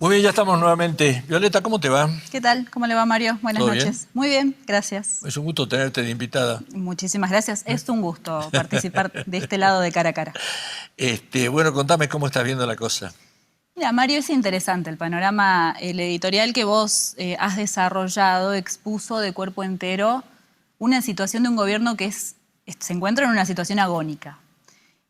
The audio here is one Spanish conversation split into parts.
Muy bien, ya estamos nuevamente. Violeta, ¿cómo te va? ¿Qué tal? ¿Cómo le va, Mario? Buenas ¿Todo noches. bien? Muy bien, gracias. Es un gusto tenerte de invitada. Muchísimas gracias. Es un gusto participar de este lado de cara a cara. Bueno, contame cómo estás viendo la cosa. Mira, Mario, es interesante el panorama. El editorial que vos has desarrollado expuso de cuerpo entero una situación de un gobierno que se encuentra en una situación agónica.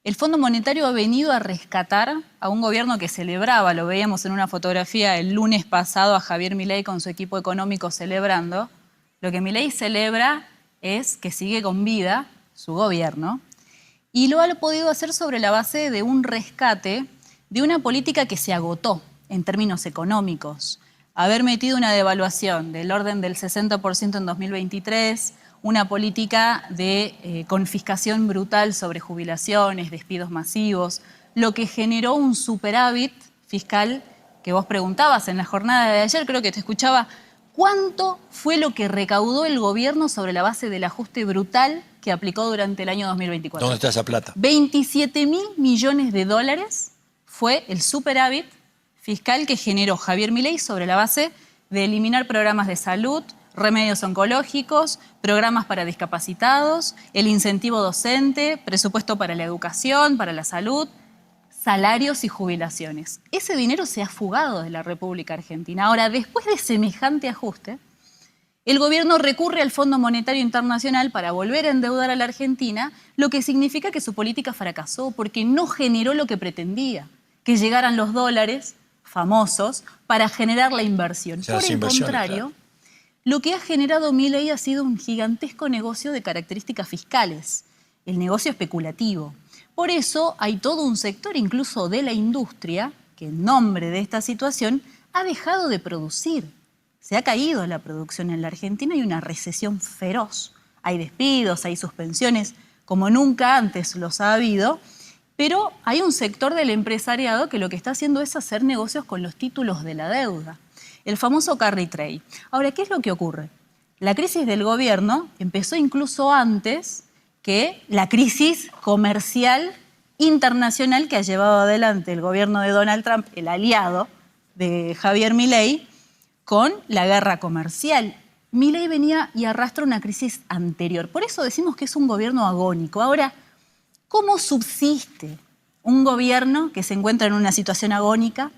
El Fondo Monetario ha venido a rescatar a un gobierno que celebraba, lo veíamos en una fotografía el lunes pasado a Javier Milei con su equipo económico celebrando. Lo que Milei celebra es que sigue con vida su gobierno y lo ha podido hacer sobre la base de un rescate de una política que se agotó en términos económicos. Haber metido una devaluación del orden del 60% en 2023, una política de confiscación brutal sobre jubilaciones, despidos masivos, lo que generó un superávit fiscal que vos preguntabas en la jornada de ayer, creo que te escuchaba, ¿cuánto fue lo que recaudó el gobierno sobre la base del ajuste brutal que aplicó durante el año 2024? ¿Dónde está esa plata? 27.000 millones de dólares fue el superávit fiscal que generó Javier Milei sobre la base de eliminar programas de salud, remedios oncológicos, programas para discapacitados, el incentivo docente, presupuesto para la educación, para la salud, salarios y jubilaciones. Ese dinero se ha fugado de la República Argentina. Ahora, después de semejante ajuste, el gobierno recurre al Fondo Monetario Internacional para volver a endeudar a la Argentina, lo que significa que su política fracasó porque no generó lo que pretendía, que llegaran los dólares famosos para generar la inversión. Por el contrario, claro, lo que ha generado Milei ha sido un gigantesco negocio de características fiscales, el negocio especulativo. Por eso hay todo un sector, incluso de la industria, que en nombre de esta situación ha dejado de producir. Se ha caído la producción en la Argentina y una recesión feroz. Hay despidos, hay suspensiones, como nunca antes los ha habido, pero hay un sector del empresariado que lo que está haciendo es hacer negocios con los títulos de la deuda. El famoso carry trade. Ahora, ¿qué es lo que ocurre? La crisis del gobierno empezó incluso antes que la crisis comercial internacional que ha llevado adelante el gobierno de Donald Trump, el aliado de Javier Milei, con la guerra comercial. Milei venía y arrastra una crisis anterior. Por eso decimos que es un gobierno agónico. Ahora, ¿cómo subsiste un gobierno que se encuentra en una situación agónica?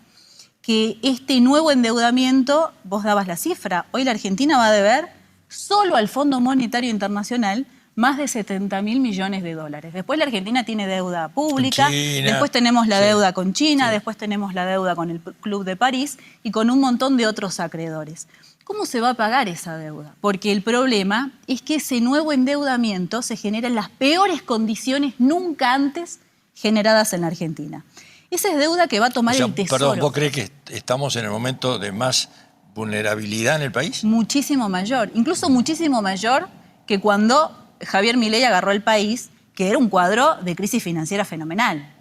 Que este nuevo endeudamiento, vos dabas la cifra, hoy la Argentina va a deber solo al Fondo Monetario Internacional más de 70.000 millones de dólares. Después la Argentina tiene deuda pública, después tenemos la deuda con China, después tenemos la deuda con el Club de París y con un montón de otros acreedores. ¿Cómo se va a pagar esa deuda? Porque el problema es que ese nuevo endeudamiento se genera en las peores condiciones nunca antes generadas en la Argentina. Esa es deuda que va a tomar el Tesoro. Perdón, ¿vos crees que estamos en el momento de más vulnerabilidad en el país? Muchísimo mayor, incluso muchísimo mayor que cuando Javier Milei agarró el país, que era un cuadro de crisis financiera fenomenal.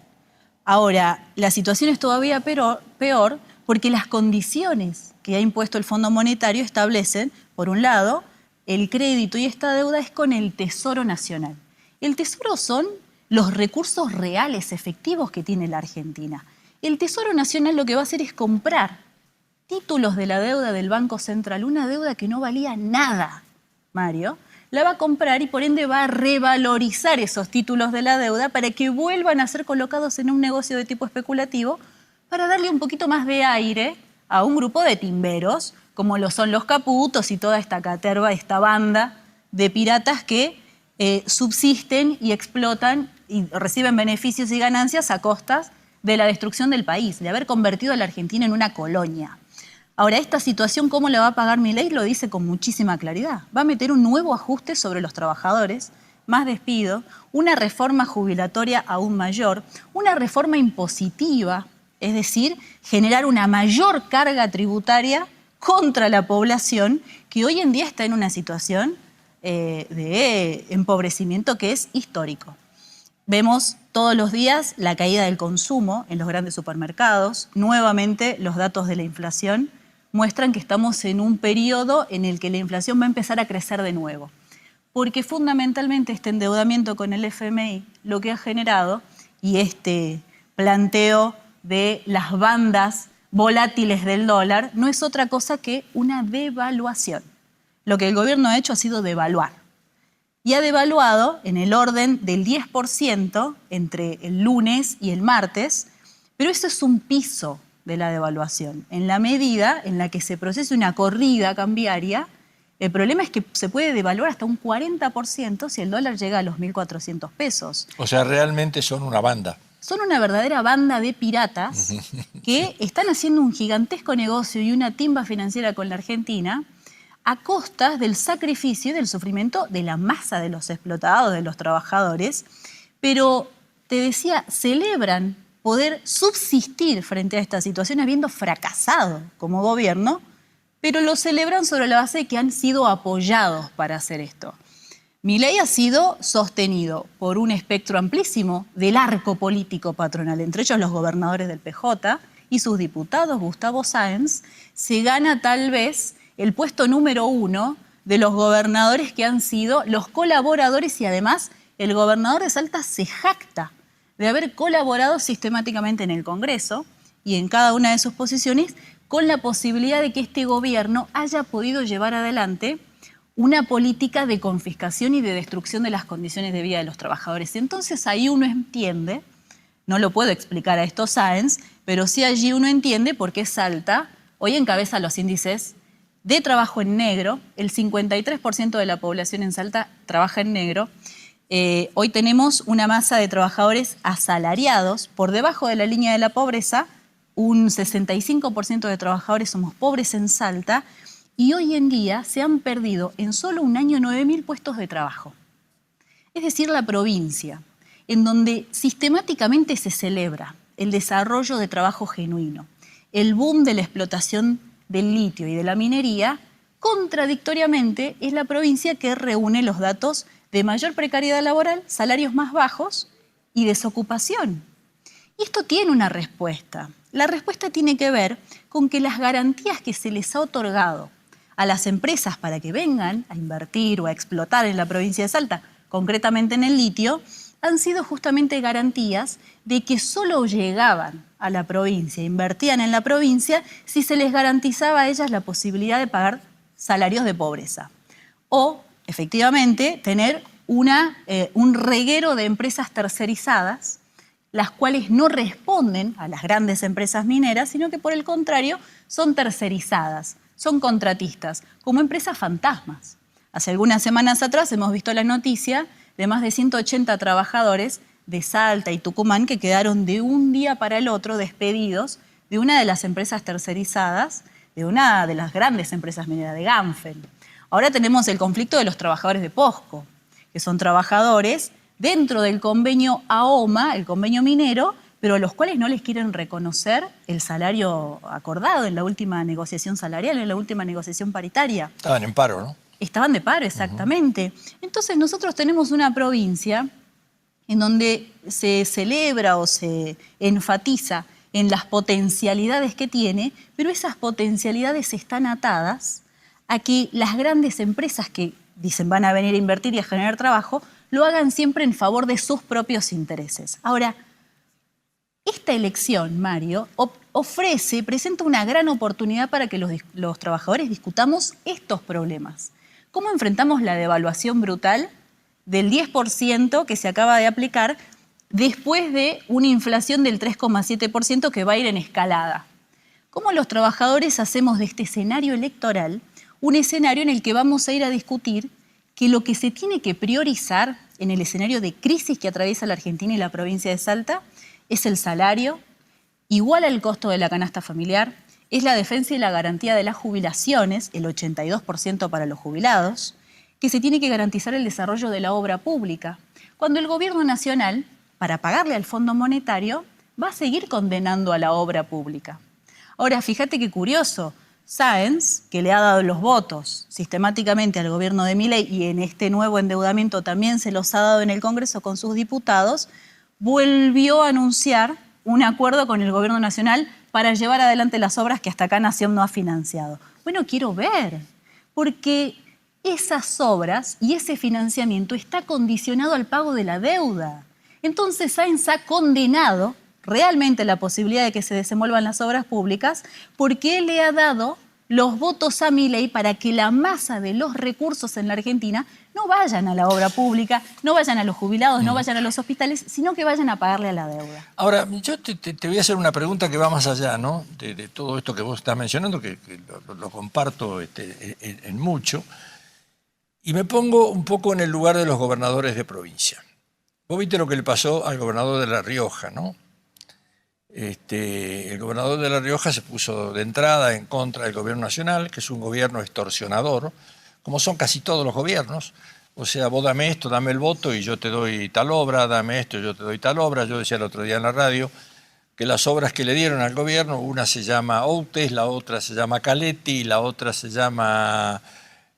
Ahora, la situación es todavía peor porque las condiciones que ha impuesto el Fondo Monetario establecen, por un lado, el crédito y esta deuda es con el Tesoro Nacional. El Tesoro son los recursos reales, efectivos que tiene la Argentina. El Tesoro Nacional lo que va a hacer es comprar títulos de la deuda del Banco Central, una deuda que no valía nada, Mario, la va a comprar y por ende va a revalorizar esos títulos de la deuda para que vuelvan a ser colocados en un negocio de tipo especulativo para darle un poquito más de aire a un grupo de timberos, como lo son los Caputos y toda esta caterva, esta banda de piratas que subsisten y explotan y reciben beneficios y ganancias a costas de la destrucción del país, de haber convertido a la Argentina en una colonia. Ahora, esta situación, ¿cómo la va a pagar Milei? Lo dice con muchísima claridad. Va a meter un nuevo ajuste sobre los trabajadores, más despido, una reforma jubilatoria aún mayor, una reforma impositiva, es decir, generar una mayor carga tributaria contra la población que hoy en día está en una situación de empobrecimiento que es histórico. Vemos todos los días la caída del consumo en los grandes supermercados. Nuevamente, los datos de la inflación muestran que estamos en un periodo en el que la inflación va a empezar a crecer de nuevo. Porque fundamentalmente este endeudamiento con el FMI lo que ha generado, y este planteo de las bandas volátiles del dólar, no es otra cosa que una devaluación. Lo que el gobierno ha hecho ha sido devaluar. Y ha devaluado en el orden del 10% entre el lunes y el martes, pero eso es un piso de la devaluación. En la medida en la que se procese una corrida cambiaria, el problema es que se puede devaluar hasta un 40% si el dólar llega a los 1.400 pesos. O sea, realmente son una banda. Son una verdadera banda de piratas que están haciendo un gigantesco negocio y una timba financiera con la Argentina a costas del sacrificio y del sufrimiento de la masa de los explotados, de los trabajadores. Pero, te decía, celebran poder subsistir frente a esta situación habiendo fracasado como gobierno, pero lo celebran sobre la base de que han sido apoyados para hacer esto. Milei ha sido sostenido por un espectro amplísimo del arco político patronal, entre ellos los gobernadores del PJ y sus diputados. Gustavo Sáenz se gana tal vez el puesto número 1 de los gobernadores que han sido los colaboradores y además el gobernador de Salta se jacta de haber colaborado sistemáticamente en el Congreso y en cada una de sus posiciones con la posibilidad de que este gobierno haya podido llevar adelante una política de confiscación y de destrucción de las condiciones de vida de los trabajadores. Entonces ahí uno entiende, no lo puedo explicar a esto Sáenz, pero sí allí uno entiende por qué Salta hoy encabeza los índices de trabajo en negro. El 53% de la población en Salta trabaja en negro. Hoy tenemos una masa de trabajadores asalariados por debajo de la línea de la pobreza. Un 65% de trabajadores somos pobres en Salta. Y hoy en día se han perdido en solo un año 9.000 puestos de trabajo. Es decir, la provincia, en donde sistemáticamente se celebra el desarrollo de trabajo genuino, el boom de la explotación del litio y de la minería, contradictoriamente es la provincia que reúne los datos de mayor precariedad laboral, salarios más bajos y desocupación. Y esto tiene una respuesta. La respuesta tiene que ver con que las garantías que se les ha otorgado a las empresas para que vengan a invertir o a explotar en la provincia de Salta, concretamente en el litio, han sido justamente garantías de que solo llegaban a la provincia, invertían en la provincia, si se les garantizaba a ellas la posibilidad de pagar salarios de pobreza. O, efectivamente, tener un reguero de empresas tercerizadas, las cuales no responden a las grandes empresas mineras, sino que por el contrario son tercerizadas. Son contratistas, como empresas fantasmas. Hace algunas semanas atrás hemos visto la noticia de más de 180 trabajadores de Salta y Tucumán que quedaron de un día para el otro despedidos de una de las empresas tercerizadas, de una de las grandes empresas mineras, de Ganfeng. Ahora tenemos el conflicto de los trabajadores de POSCO, que son trabajadores dentro del convenio AOMA, el convenio minero, pero a los cuales no les quieren reconocer el salario acordado en la última negociación salarial, en la última negociación paritaria. Estaban en paro, ¿no? Estaban de paro, exactamente. Entonces nosotros tenemos una provincia en donde se celebra o se enfatiza en las potencialidades que tiene, pero esas potencialidades están atadas a que las grandes empresas que dicen van a venir a invertir y a generar trabajo, lo hagan siempre en favor de sus propios intereses. Ahora, esta elección, Mario, presenta una gran oportunidad para que los trabajadores discutamos estos problemas. ¿Cómo enfrentamos la devaluación brutal del 10% que se acaba de aplicar después de una inflación del 3,7% que va a ir en escalada? ¿Cómo los trabajadores hacemos de este escenario electoral un escenario en el que vamos a ir a discutir que lo que se tiene que priorizar en el escenario de crisis que atraviesa la Argentina y la provincia de Salta es el salario, igual al costo de la canasta familiar, es la defensa y la garantía de las jubilaciones, el 82% para los jubilados, que se tiene que garantizar el desarrollo de la obra pública, cuando el gobierno nacional, para pagarle al Fondo Monetario, va a seguir condenando a la obra pública. Ahora, fíjate qué curioso, Sáenz, que le ha dado los votos sistemáticamente al gobierno de Milei y en este nuevo endeudamiento también se los ha dado en el Congreso con sus diputados, volvió a anunciar un acuerdo con el gobierno nacional para llevar adelante las obras que hasta acá Nación no ha financiado. Bueno, quiero ver, porque esas obras y ese financiamiento está condicionado al pago de la deuda. Entonces Sáenz ha condenado realmente la posibilidad de que se desenvuelvan las obras públicas, porque él le ha dado los votos a Milei para que la masa de los recursos en la Argentina no vayan a la obra pública, no vayan a los jubilados, no vayan a los hospitales, sino que vayan a pagarle a la deuda. Ahora, yo te voy a hacer una pregunta que va más allá, ¿no? De todo esto que vos estás mencionando, que lo comparto en mucho. Y me pongo un poco en el lugar de los gobernadores de provincia. Vos viste lo que le pasó al gobernador de La Rioja, ¿no? El gobernador de La Rioja se puso de entrada en contra del gobierno nacional, que es un gobierno extorsionador, como son casi todos los gobiernos. O sea, vos dame esto, dame el voto y yo te doy tal obra, dame esto y yo te doy tal obra. Yo decía el otro día en la radio que las obras que le dieron al gobierno, una se llama Outes, la otra se llama Caletti, la otra se llama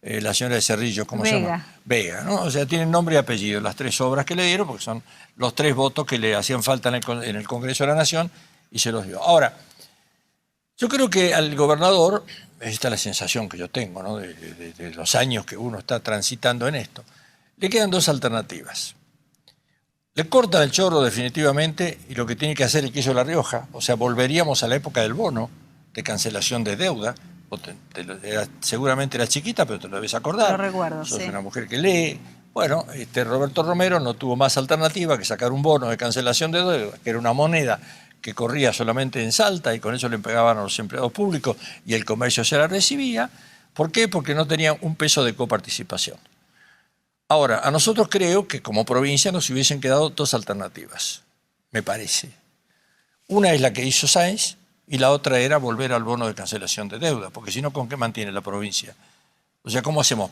la señora de Cerrillo, ¿cómo se llama? Vega, ¿no? O sea, tienen nombre y apellido las 3 obras que le dieron, porque son los 3 votos que le hacían falta en el Congreso de la Nación, y se los dio. Ahora, yo creo que al gobernador, esta es la sensación que yo tengo, ¿no? de los años que uno está transitando en esto, le quedan 2 alternativas. Le cortan el chorro definitivamente y lo que tiene que hacer es que hizo La Rioja, o sea, volveríamos a la época del bono, de cancelación de deuda. Seguramente eras chiquita, pero te lo debes acordar. Lo recuerdo, Sos sí. una mujer que lee. Bueno, Roberto Romero no tuvo más alternativa que sacar un bono de cancelación de deuda, que era una moneda que corría solamente en Salta y con eso le pegaban a los empleados públicos y el comercio se la recibía. ¿Por qué? Porque no tenían un peso de coparticipación. Ahora, a nosotros creo que como provincia nos hubiesen quedado 2 alternativas, me parece. Una es la que hizo Sáenz y la otra era volver al bono de cancelación de deuda, porque si no, ¿con qué mantiene la provincia? O sea, ¿cómo hacemos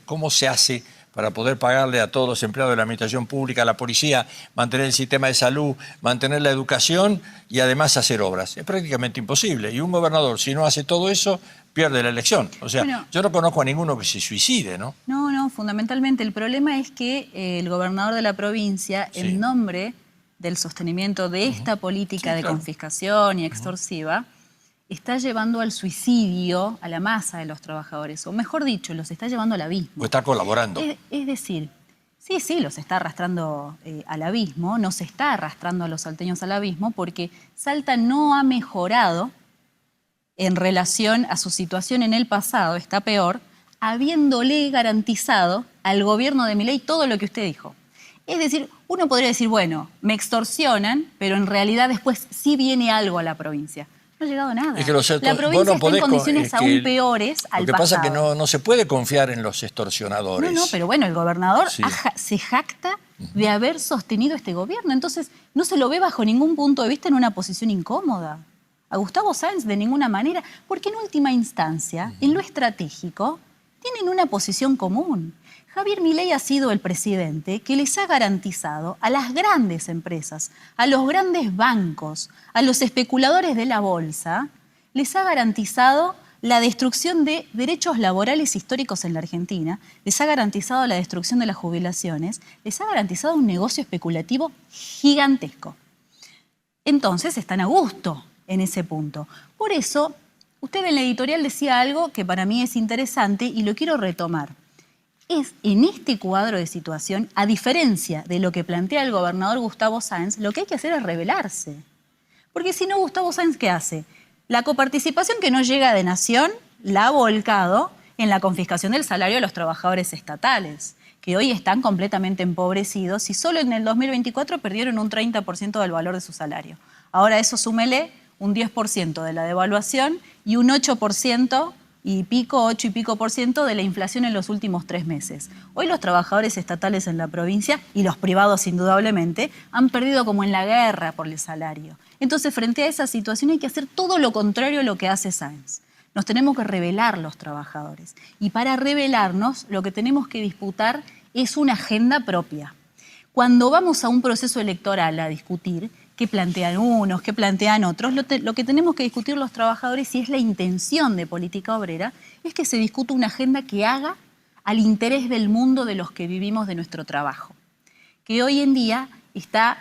cómo se hace para poder pagarle a todos los empleados de la administración pública, a la policía, mantener el sistema de salud, mantener la educación y además hacer obras? Es prácticamente imposible. Y un gobernador, si no hace todo eso, pierde la elección. O sea, bueno, yo no conozco a ninguno que se suicide, ¿no? No, fundamentalmente el problema es que el gobernador de la provincia, sí, en nombre del sostenimiento de esta política de confiscación y extorsiva, está llevando al suicidio a la masa de los trabajadores, o mejor dicho, los está llevando al abismo. O está colaborando. Es decir, sí, los está arrastrando al abismo, no se está arrastrando a los salteños al abismo, porque Salta no ha mejorado en relación a su situación en el pasado, está peor, habiéndole garantizado al gobierno de Milei todo lo que usted dijo. Es decir, uno podría decir, bueno, me extorsionan, pero en realidad después sí viene algo a la provincia. No ha llegado nada. Es que la provincia está en condiciones aún peores al pasado. Lo que pasa es que no se puede confiar en los extorsionadores. No, pero bueno, el gobernador se jacta de haber sostenido este gobierno. Entonces, no se lo ve bajo ningún punto de vista en una posición incómoda. A Gustavo Sáenz de ninguna manera, porque en última instancia, en lo estratégico, tienen una posición común. Javier Milei ha sido el presidente que les ha garantizado a las grandes empresas, a los grandes bancos, a los especuladores de la bolsa, les ha garantizado la destrucción de derechos laborales históricos en la Argentina, les ha garantizado la destrucción de las jubilaciones, les ha garantizado un negocio especulativo gigantesco. Entonces están a gusto en ese punto. Por eso, usted en la editorial decía algo que para mí es interesante y lo quiero retomar. Es en este cuadro de situación, a diferencia de lo que plantea el gobernador Gustavo Sáenz, lo que hay que hacer es rebelarse. Porque si no, Gustavo Sáenz, ¿qué hace? La coparticipación que no llega de Nación la ha volcado en la confiscación del salario de los trabajadores estatales, que hoy están completamente empobrecidos y solo en el 2024 perdieron un 30% del valor de su salario. Ahora eso súmele un 10% de la devaluación y un 8% y pico, 8 y pico por ciento de la inflación en los últimos 3 meses. Hoy los trabajadores estatales en la provincia, y los privados indudablemente, han perdido como en la guerra por el salario. Entonces, frente a esa situación hay que hacer todo lo contrario a lo que hace Sáenz. Nos tenemos que rebelar los trabajadores. Y para rebelarnos, lo que tenemos que disputar es una agenda propia. Cuando vamos a un proceso electoral a discutir, qué plantean unos, qué plantean otros, lo que tenemos que discutir los trabajadores, y es la intención de política obrera, es que se discuta una agenda que haga al interés del mundo de los que vivimos de nuestro trabajo, que hoy en día está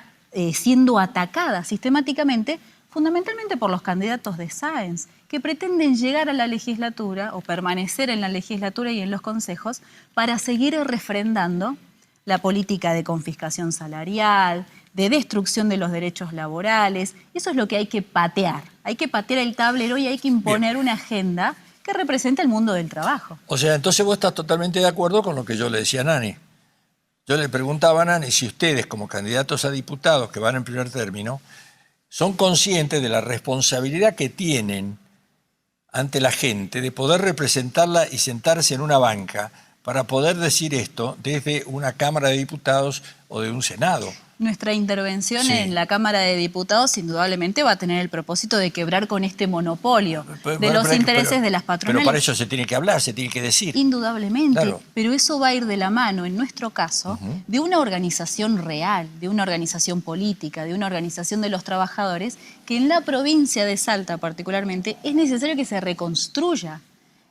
siendo atacada sistemáticamente, fundamentalmente por los candidatos de Sáenz, que pretenden llegar a la legislatura o permanecer en la legislatura y en los consejos para seguir refrendando la política de confiscación salarial, de destrucción de los derechos laborales. Eso es lo que hay que patear. Hay que patear el tablero y hay que imponer una agenda que represente el mundo del trabajo. O sea, entonces vos estás totalmente de acuerdo con lo que yo le decía a Nani. Yo le preguntaba a Nani si ustedes, como candidatos a diputados que van en primer término, son conscientes de la responsabilidad que tienen ante la gente de poder representarla y sentarse en una banca para poder decir esto desde una Cámara de Diputados o de un Senado. Nuestra intervención en la Cámara de Diputados indudablemente va a tener el propósito de quebrar con este monopolio de los intereses de las patronales. Pero para eso se tiene que hablar, se tiene que decir. Indudablemente, claro. Pero eso va a ir de la mano, en nuestro caso, de una organización real, de una organización política, de una organización de los trabajadores, que en la provincia de Salta particularmente es necesario que se reconstruya.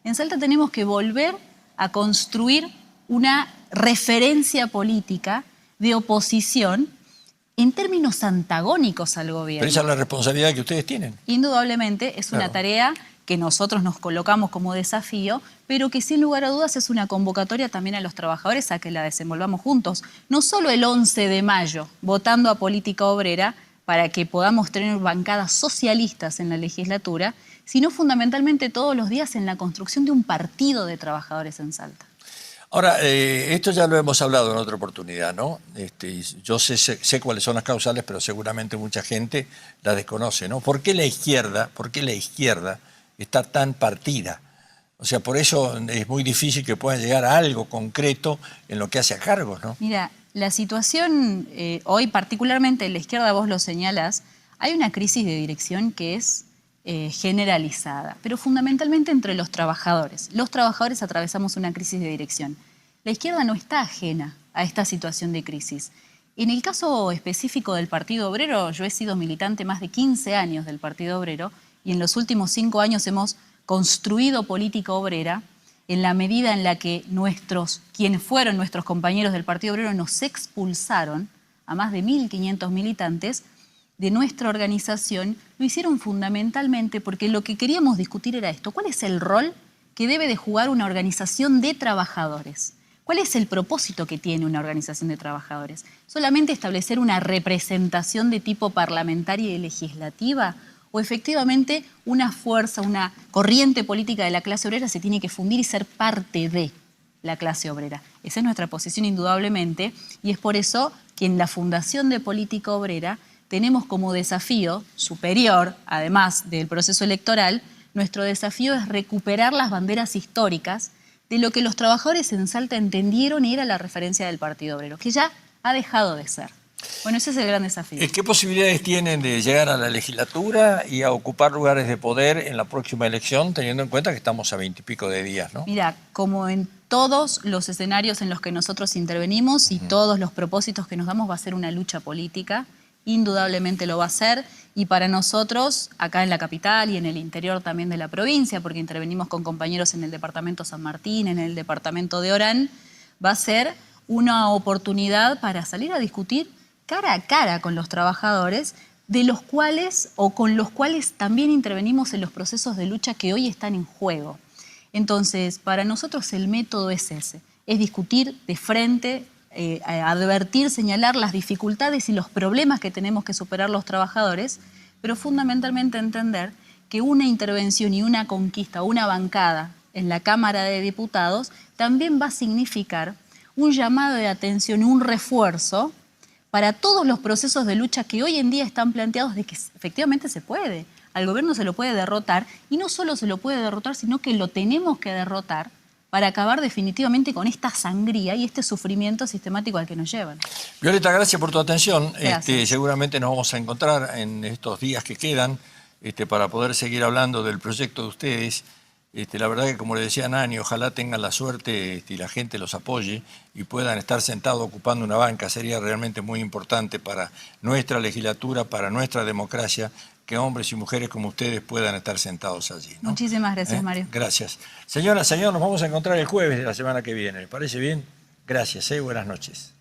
En Salta tenemos que volver a construir una referencia política de oposición en términos antagónicos al gobierno. Pero esa es la responsabilidad que ustedes tienen. Indudablemente es una tarea que nosotros nos colocamos como desafío, pero que sin lugar a dudas es una convocatoria también a los trabajadores a que la desenvolvamos juntos. No solo el 11 de mayo, votando a Política Obrera, para que podamos tener bancadas socialistas en la legislatura, sino fundamentalmente todos los días en la construcción de un partido de trabajadores en Salta. Ahora, esto ya lo hemos hablado en otra oportunidad, ¿no? Yo sé cuáles son las causales, pero seguramente mucha gente la desconoce, ¿no? ¿Por qué la izquierda está tan partida? O sea, por eso es muy difícil que puedan llegar a algo concreto en lo que hace a cargos, ¿no? Mira, la situación hoy, particularmente en la izquierda, vos lo señalás, hay una crisis de dirección que es generalizada, pero fundamentalmente entre los trabajadores. Los trabajadores atravesamos una crisis de dirección. La izquierda no está ajena a esta situación de crisis. En el caso específico del Partido Obrero, yo he sido militante más de 15 años del Partido Obrero y en los últimos 5 años hemos construido política obrera en la medida en la que quienes fueron nuestros compañeros del Partido Obrero nos expulsaron a más de 1.500 militantes de nuestra organización. Lo hicieron fundamentalmente porque lo que queríamos discutir era esto: ¿cuál es el rol que debe de jugar una organización de trabajadores? ¿Cuál es el propósito que tiene una organización de trabajadores? ¿Solamente establecer una representación de tipo parlamentaria y legislativa? ¿O efectivamente una fuerza, una corriente política de la clase obrera se tiene que fundir y ser parte de la clase obrera? Esa es nuestra posición indudablemente, y es por eso que en la Fundación de Política Obrera tenemos como desafío superior, además del proceso electoral, nuestro desafío es recuperar las banderas históricas de lo que los trabajadores en Salta entendieron y era la referencia del Partido Obrero, que ya ha dejado de ser. Bueno, ese es el gran desafío. ¿Qué posibilidades tienen de llegar a la legislatura y a ocupar lugares de poder en la próxima elección, teniendo en cuenta que estamos a 20 y pico de días, ¿no? Mira, como en todos los escenarios en los que nosotros intervenimos y todos los propósitos que nos damos, va a ser una lucha política. Indudablemente lo va a ser, y para nosotros, acá en la capital y en el interior también de la provincia, porque intervenimos con compañeros en el departamento San Martín, en el departamento de Orán, va a ser una oportunidad para salir a discutir cara a cara con los trabajadores, de los cuales o con los cuales también intervenimos en los procesos de lucha que hoy están en juego. Entonces, para nosotros el método es ese, es discutir de frente, advertir, señalar las dificultades y los problemas que tenemos que superar los trabajadores, pero fundamentalmente entender que una intervención y una conquista, una bancada en la Cámara de Diputados también va a significar un llamado de atención y un refuerzo para todos los procesos de lucha que hoy en día están planteados, de que efectivamente se puede. Al gobierno se lo puede derrotar, y no solo se lo puede derrotar, sino que lo tenemos que derrotar para acabar definitivamente con esta sangría y este sufrimiento sistemático al que nos llevan. Violeta, gracias por tu atención. Gracias. Seguramente nos vamos a encontrar en estos días que quedan para poder seguir hablando del proyecto de ustedes. La verdad que, como le decía Nani, ojalá tengan la suerte y la gente los apoye y puedan estar sentados ocupando una banca. Sería realmente muy importante para nuestra legislatura, para nuestra democracia, que hombres y mujeres como ustedes puedan estar sentados allí, ¿no? Muchísimas gracias, Mario. Gracias. Señora, señor, nos vamos a encontrar el jueves de la semana que viene. ¿Les parece bien? Gracias, buenas noches.